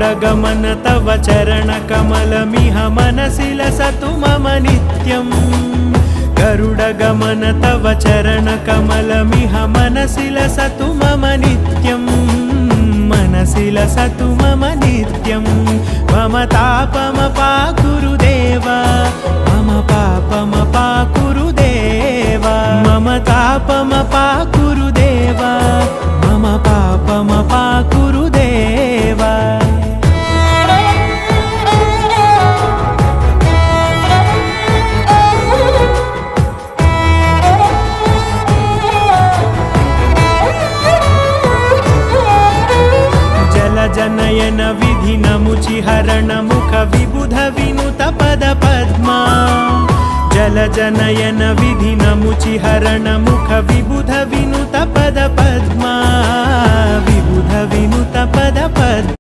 गरुडगमन तव चरणकमलमिह मनसि लसतु मम नित्यम् गरुडगमन तव चरणकमलमिह मनसि लसतु मम नित्यम् मनसि लसतु मम नित्यम् मम तापमपाकुरुदेव मम पापमपाकुरुदेव मम तापमपाकुरुदेव मम पापमपाकुरुदेव जनयन विधिनमुचिहरण मुख विबुध विनुत पद पद्मा जलजनयन विधिनमुचिहरण मुख विबुध विनुत पद पद्मा विबुध विनुत पद पद्मा